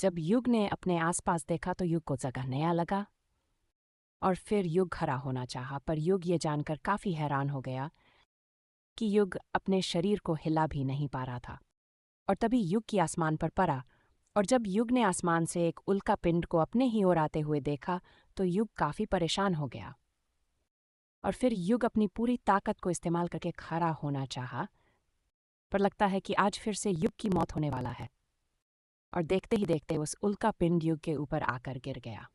जब युग ने अपने आसपास देखा तो युग को जगह नया लगा और फिर युग खड़ा होना चाहा, पर युग ये जानकर काफी हैरान हो गया कि युग अपने शरीर को हिला भी नहीं पा रहा था। और तभी युग की आसमान पर पड़ा, और जब युग ने आसमान से एक उल्का पिंड को अपने ही ओर आते हुए देखा तो युग काफी परेशान हो गया। और फिर युग अपनी पूरी ताकत को इस्तेमाल करके खड़ा होना चाहा, पर लगता है कि आज फिर से युग की मौत होने वाला है। और देखते ही देखते उस उल्का पिंड युग के ऊपर आकर गिर गया,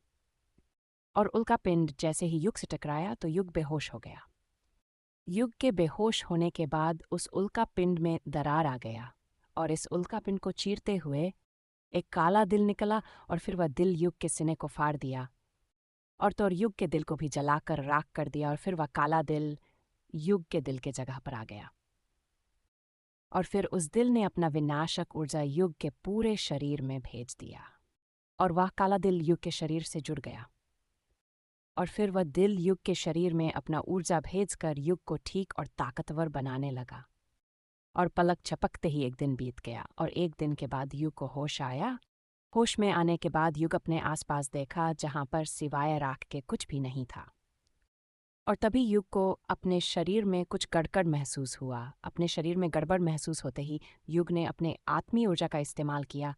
और उल्का पिंड जैसे ही युग से टकराया तो युग बेहोश हो गया। युग के बेहोश होने के बाद उस उल्का पिंड में दरार आ गया, और इस उल्का पिंड को चीरते हुए एक काला दिल निकला, और फिर वह दिल युग के सीने को फाड़ दिया, और तो और युग के दिल को भी जलाकर राख कर दिया, और फिर वह काला दिल युग के दिल के जगह पर आ गया। और फिर उस दिल ने अपना विनाशक ऊर्जा युग के पूरे शरीर में भेज दिया, और वह काला दिल युग के शरीर से जुड़ गया। और फिर वह दिल युग के शरीर में अपना ऊर्जा भेजकर युग को ठीक और ताकतवर बनाने लगा। और पलक झपकते ही एक दिन बीत गया, और एक दिन के बाद युग को होश आया। होश में आने के बाद युग अपने आसपास देखा, जहां पर सिवाय राख के कुछ भी नहीं था। और तभी युग को अपने शरीर में कुछ गड़बड़ महसूस हुआ। अपने शरीर में गड़बड़ महसूस होते ही युग ने अपने आत्मीय ऊर्जा का इस्तेमाल किया,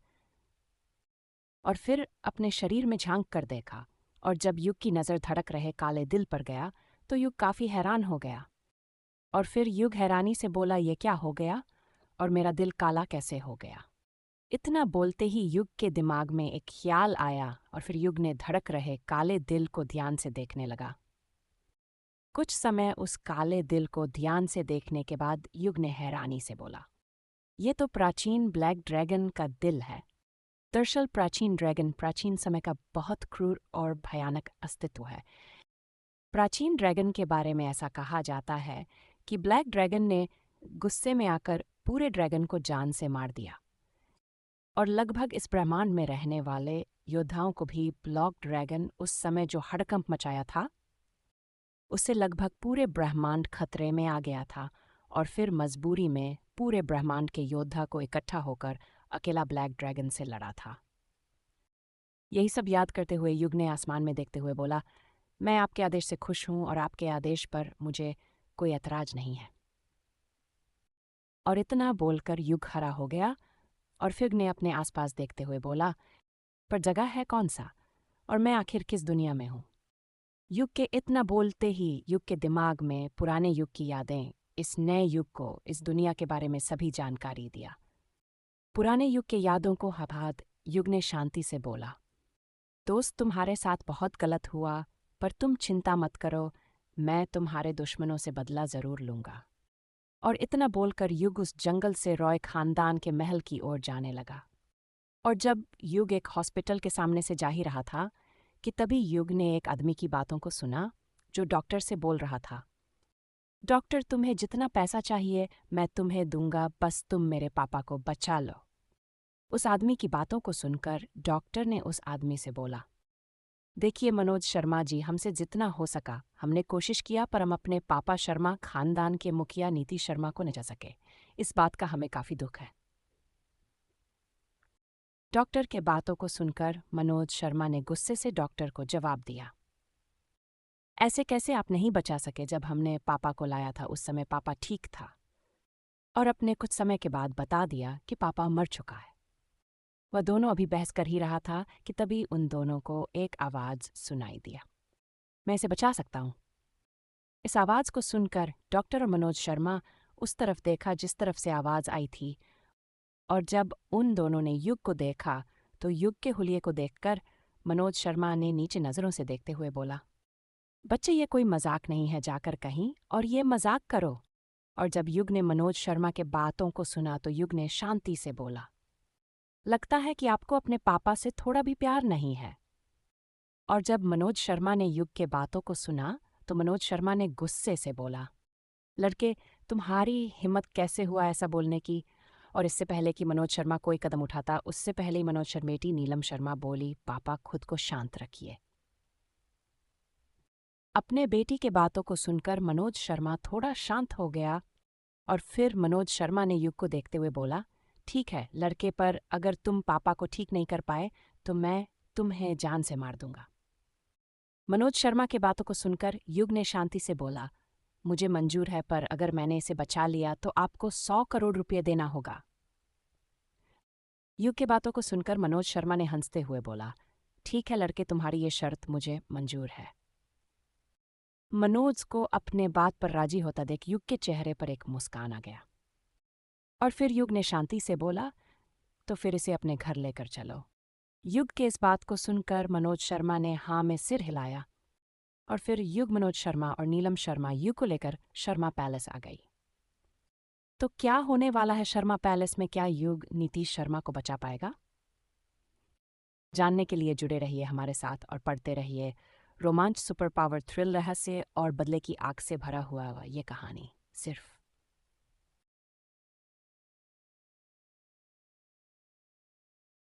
और फिर अपने शरीर में झांक कर देखा। और जब युग की नज़र धड़क रहे काले दिल पर गया तो युग काफ़ी हैरान हो गया। और फिर युग हैरानी से बोला, ये क्या हो गया, और मेरा दिल काला कैसे हो गया। इतना बोलते ही युग के दिमाग में एक ख्याल आया, और फिर युग ने धड़क रहे काले दिल को ध्यान से देखने लगा। कुछ समय उस काले दिल को ध्यान से देखने के बाद युग ने हैरानी से बोला, ये तो प्राचीन ब्लैक ड्रैगन का दिल है। दरअसल प्राचीन ड्रैगन प्राचीन समय का बहुत क्रूर और भयानक अस्तित्व है। प्राचीन ड्रैगन के बारे में ऐसा कहा जाता है कि ब्लैक ड्रैगन ने गुस्से में आकर पूरे ड्रैगन को जान से मार दिया, और लगभग इस ब्रह्मांड में रहने वाले योद्धाओं को भी ब्लैक ड्रैगन उस समय जो हड़कंप मचाया था, उससे लगभग पूरे ब्रह्मांड खतरे में आ गया था। और फिर मजबूरी में पूरे ब्रह्मांड के योद्धा को इकट्ठा होकर अकेला ब्लैक ड्रैगन से लड़ा था। यही सब याद करते हुए युग ने आसमान में देखते हुए बोला, मैं आपके आदेश से खुश हूं, और आपके आदेश पर मुझे कोई ऐतराज नहीं है। और इतना बोलकर युग खड़ा हो गया, और फिर ने अपने आसपास देखते हुए बोला, पर जगह है कौन सा, और मैं आखिर किस दुनिया में हूं। युग के इतना बोलते ही युग के दिमाग में पुराने युग की यादें, इस नए युग को इस दुनिया के बारे में सभी जानकारी दिया। पुराने युग के यादों को बाद युग ने शांति से बोला, दोस्त तुम्हारे साथ बहुत गलत हुआ, पर तुम चिंता मत करो, मैं तुम्हारे दुश्मनों से बदला जरूर लूंगा। और इतना बोलकर युग उस जंगल से रॉय खानदान के महल की ओर जाने लगा। और जब युग एक हॉस्पिटल के सामने से जा ही रहा था कि तभी युग ने एक आदमी की बातों को सुना, जो डॉक्टर से बोल रहा था, डॉक्टर तुम्हें जितना पैसा चाहिए मैं तुम्हें दूंगा, बस तुम मेरे पापा को बचा लो। उस आदमी की बातों को सुनकर डॉक्टर ने उस आदमी से बोला, देखिए मनोज शर्मा जी, हमसे जितना हो सका हमने कोशिश किया, पर हम अपने पापा शर्मा खानदान के मुखिया नीति शर्मा को न जा सके। इस बात का हमें काफी दुख है। डॉक्टर के बातों को सुनकर मनोज शर्मा ने गुस्से से डॉक्टर को जवाब दिया, ऐसे कैसे आप नहीं बचा सके, जब हमने पापा को लाया था उस समय पापा ठीक था, और अपने कुछ समय के बाद बता दिया कि पापा मर चुका है। वह दोनों अभी बहस कर ही रहा था कि तभी उन दोनों को एक आवाज सुनाई दिया, मैं इसे बचा सकता हूं। इस आवाज को सुनकर डॉक्टर और मनोज शर्मा उस तरफ देखा जिस तरफ से आवाज आई थी, और जब उन दोनों ने युग को देखा तो युग के हुलिये को देखकर मनोज शर्मा ने नीचे नजरों से देखते हुए बोला, बच्चे ये कोई मजाक नहीं है, जाकर कहीं और ये मजाक करो। और जब युग ने मनोज शर्मा के बातों को सुना तो युग ने शांति से बोला, लगता है कि आपको अपने पापा से थोड़ा भी प्यार नहीं है। और जब मनोज शर्मा ने युग के बातों को सुना तो मनोज शर्मा ने गुस्से से बोला, लड़के तुम्हारी हिम्मत कैसे हुआ ऐसा बोलने की। और इससे पहले कि मनोज शर्मा कोई कदम उठाता, उससे पहले ही मनोज शर्मेटी नीलम शर्मा बोली, पापा खुद को शांत रखिए। अपने बेटी के बातों को सुनकर मनोज शर्मा थोड़ा शांत हो गया, और फिर मनोज शर्मा ने युग को देखते हुए बोला, ठीक है लड़के, पर अगर तुम पापा को ठीक नहीं कर पाए तो मैं तुम्हें जान से मार दूंगा। मनोज शर्मा के बातों को सुनकर युग ने शांति से बोला, मुझे मंजूर है, पर अगर मैंने इसे बचा लिया तो आपको 100 करोड़ रुपये देना होगा। युग के बातों को सुनकर मनोज शर्मा ने हंसते हुए बोला, ठीक है लड़के, तुम्हारी ये शर्त मुझे मंजूर है। मनोज को अपने बात पर राजी होता देख युग के चेहरे पर एक मुस्कान आ गया और फिर युग ने शांति से बोला, तो फिर इसे अपने घर लेकर चलो। युग के इस बात को सुनकर मनोज शर्मा ने हाँ में सिर हिलाया और फिर युग, मनोज शर्मा और नीलम शर्मा युग को लेकर शर्मा पैलेस आ गई। तो क्या होने वाला है शर्मा पैलेस में? क्या युग नीतीश शर्मा को बचा पाएगा? जानने के लिए जुड़े रहिए हमारे साथ और पढ़ते रहिए रोमांच, सुपर पावर, थ्रिल, रहस्य और बदले की आग से भरा हुआ ये कहानी सिर्फ।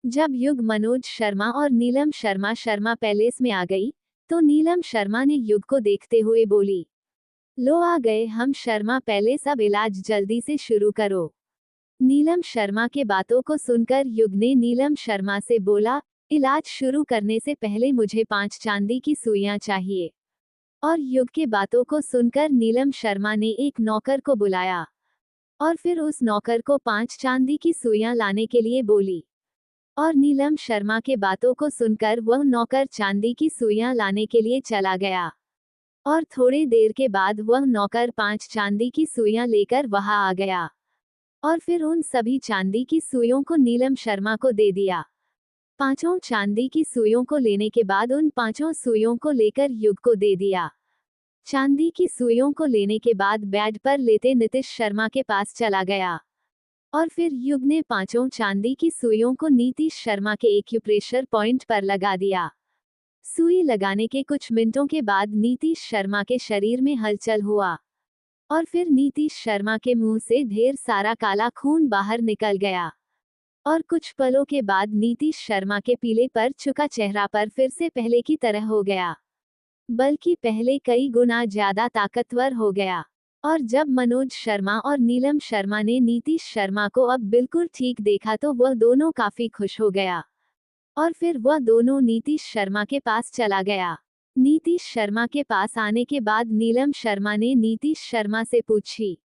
जब युग मनोज शर्मा और नीलम शर्मा शर्मा पैलेस में आ गई, तो नीलम शर्मा ने युग को देखते हुए बोली, लो आ गए हम शर्मा पैलेस, अब इलाज जल्दी से शुरू करो। नीलम शर्मा के बातों को सुनकर युग ने नीलम शर्मा से बोला, इलाज शुरू करने से पहले मुझे 5 चांदी की सुइयां चाहिए। और युग के बातों को सुनकर नीलम शर्मा ने एक नौकर को बुलाया और फिर उस नौकर को 5 चांदी की सुइयां लाने के लिए बोली। और नीलम शर्मा के बातों को सुनकर वह नौकर चांदी की सुइयां लाने के लिए चला गया और थोड़ी देर के बाद वह नौकर 5 चांदी की सुइयां लेकर वहां आ गया और फिर उन सभी चांदी की सुइयों को नीलम शर्मा को दे दिया। 5 चांदी की सुइयों को लेने के बाद उन 5 सुइयों को लेकर युग को दे दिया। चांदी की सुइयों को लेने के बाद बेड पर लेटे नीतीश शर्मा के पास चला गया और फिर युग ने 5 चांदी की सुइयों को नीतीश शर्मा के एक्यूप्रेशर पॉइंट पर लगा दिया। सुई लगाने के कुछ मिनटों के बाद नीतीश शर्मा के शरीर में हलचल हुआ और फिर नीतीश शर्मा के मुंह से ढेर सारा काला खून बाहर निकल गया और कुछ पलों के बाद नीतीश शर्मा के पीले पर चुका चेहरा पर फिर से पहले की तरह हो गया, बल्कि पहले कई गुना ज्यादा ताकतवर हो गया। और जब मनोज शर्मा और नीलम शर्मा ने नीतीश शर्मा को अब बिल्कुल ठीक देखा तो वह दोनों काफी खुश हो गया और फिर वह दोनों नीतीश शर्मा के पास चला गया। नीतीश शर्मा के पास आने के बाद नीलम शर्मा ने नीतीश शर्मा से पूछी,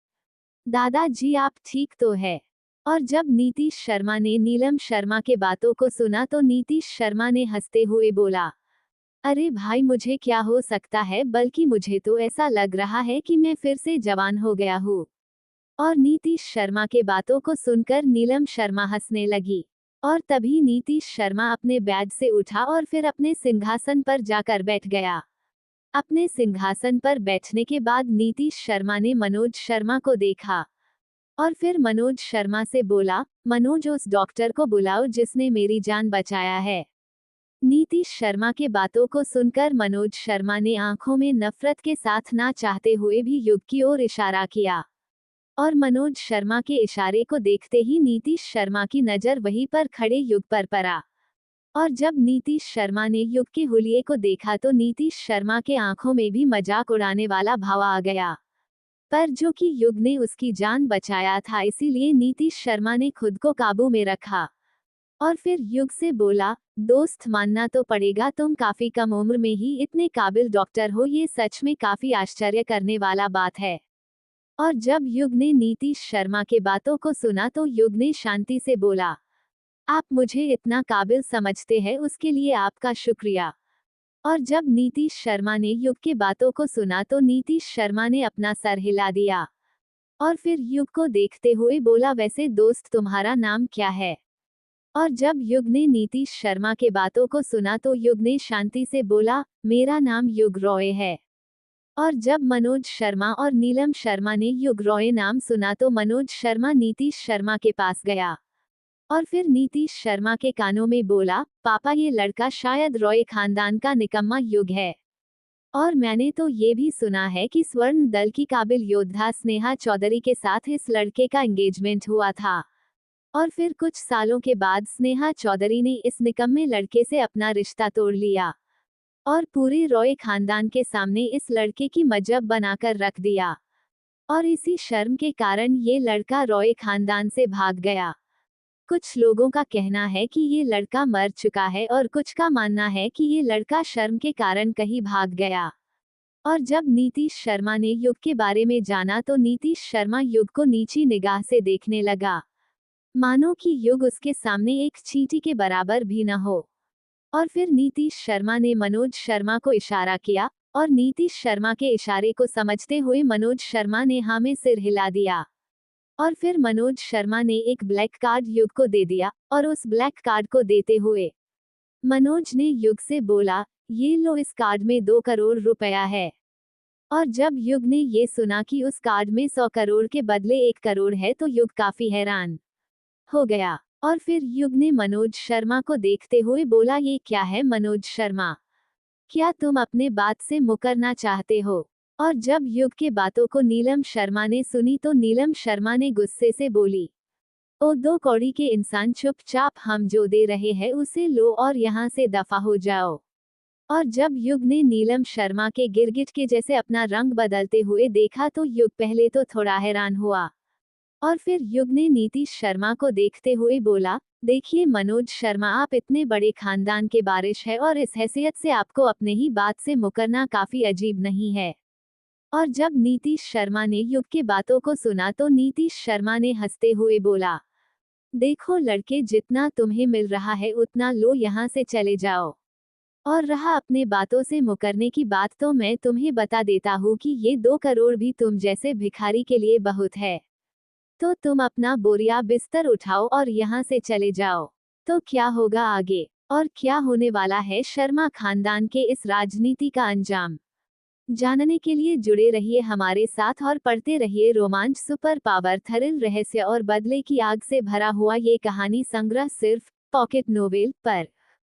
दादाजी आप ठीक तो है? और जब नीतीश शर्मा ने नीलम शर्मा के बातों को सुना तो नीतीश शर्मा ने हंसते हुए बोला, अरे भाई मुझे क्या हो सकता है, बल्कि मुझे तो ऐसा लग रहा है कि मैं फिर से जवान हो गया हूँ। और नीतीश शर्मा के बातों को सुनकर नीलम शर्मा हंसने लगी और तभी नीतीश शर्मा अपने बेड से उठा और फिर अपने सिंहासन पर जाकर बैठ गया। अपने सिंहासन पर बैठने के बाद नीतीश शर्मा ने मनोज शर्मा को देखा और फिर मनोज शर्मा से बोला, मनोज उस डॉक्टर को बुलाओ जिसने मेरी जान बचाया है। नीतीश शर्मा के बातों को सुनकर मनोज शर्मा ने आंखों में नफरत के साथ ना चाहते हुए भी युग की ओर इशारा किया और मनोज शर्मा के इशारे को देखते ही नीतीश शर्मा की नजर वहीं पर खड़े युग पर पड़ा। और जब नीतीश शर्मा ने युग के हुलिये को देखा तो नीतीश शर्मा के आंखों में भी मजाक उड़ाने वाला भाव आ गया, पर जो कि युग ने उसकी जान बचाया था, इसीलिए नीतीश शर्मा ने खुद को काबू में रखा और फिर युग से बोला, दोस्त मानना तो पड़ेगा, तुम काफी कम उम्र में ही इतने काबिल डॉक्टर हो, ये सच में काफी आश्चर्य करने वाला बात है। और जब युग ने नीतीश शर्मा के बातों को सुना तो युग ने शांति से बोला, आप मुझे इतना काबिल समझते हैं उसके लिए आपका शुक्रिया। और जब नीतीश शर्मा ने युग के बातों को सुना तो नीतीश शर्मा ने अपना सर हिला दिया और फिर युग को देखते हुए बोला, वैसे दोस्त तुम्हारा नाम क्या है? और जब युग ने नीतीश शर्मा के बातों को सुना तो युग ने शांति से बोला, मेरा नाम युग रॉय है। और जब मनोज शर्मा और नीलम शर्मा ने युग रॉय नाम सुना तो मनोज शर्मा नीतीश शर्मा के पास गया और फिर नीतीश शर्मा के कानों में बोला, पापा ये लड़का शायद रॉय खानदान का निकम्मा युग है। और मैंने तो ये भी सुना है कि स्वर्ण दल की काबिल योद्धा स्नेहा चौधरी के साथ इस लड़के का एंगेजमेंट हुआ था और फिर कुछ सालों के बाद स्नेहा चौधरी ने इस निकम्मे लड़के से अपना रिश्ता तोड़ लिया और पूरे रॉय खानदान के सामने इस लड़के की मजब बनाकर रख दिया और इसी शर्म के कारण ये लड़का रॉय खानदान से भाग गया। कुछ लोगों का कहना है कि ये लड़का मर चुका है और कुछ का मानना है कि ये लड़का शर्म के कारण कहीं भाग गया। और जब नीतीश शर्मा ने युग के बारे में जाना तो नीतीश शर्मा युग को नीची निगाह से देखने लगा, मानो कि युग उसके सामने एक चींटी के बराबर भी न हो। और फिर नीतीश शर्मा ने मनोज शर्मा को इशारा किया और नीतीश शर्मा के इशारे को समझते हुए मनोज शर्मा ने हाँ में सिर हिला दिया। और फिर मनोज शर्मा ने एक ब्लैक कार्ड युग को दे दिया और उस ब्लैक कार्ड को देते हुए मनोज ने युग से बोला, ये लो, इस कार्ड में 2 करोड़ रुपया है। और जब युग ने ये सुना कि उस कार्ड में 100 करोड़ के बदले 1 करोड़ है तो युग काफी हैरान हो गया। और फिर युग ने मनोज शर्मा को देखते हुए बोला, ये क्या है मनोज शर्मा, क्या तुम अपने बात से मुकरना चाहते हो? और जब युग के बातों को नीलम शर्मा ने सुनी तो नीलम शर्मा ने गुस्से से बोली, ओ 2 कौड़ी के इंसान, चुपचाप हम जो दे रहे हैं उसे लो और यहाँ से दफा हो जाओ। और जब युग ने नीलम शर्मा के गिरगिट के जैसे अपना रंग बदलते हुए देखा तो युग पहले तो थोड़ा हैरान हुआ और फिर युग ने नीतीश शर्मा को देखते हुए बोला, देखिए मनोज शर्मा, आप इतने बड़े खानदान के वारिस है और इस हैसियत से आपको अपने ही बात से मुकरना काफी अजीब नहीं है? और जब नीतीश शर्मा ने युग के बातों को सुना तो नीतीश शर्मा ने हंसते हुए बोला, देखो लड़के, जितना तुम्हें मिल रहा है उतना लो, यहाँ से चले जाओ। और रहा अपने बातों से मुकरने की बात, तो मैं तुम्हें बता देता हूँ कि ये 2 करोड़ भी तुम जैसे भिखारी के लिए बहुत है। तो तुम अपना बोरिया बिस्तर उठाओ और यहाँ से चले जाओ। तो क्या होगा आगे और क्या होने वाला है शर्मा खानदान के इस राजनीति का अंजाम, जानने के लिए जुड़े रहिए हमारे साथ और पढ़ते रहिए रोमांच, सुपर पावर, थ्रिल, रहस्य और बदले की आग से भरा हुआ ये कहानी संग्रह सिर्फ पॉकेट नोवेल पर।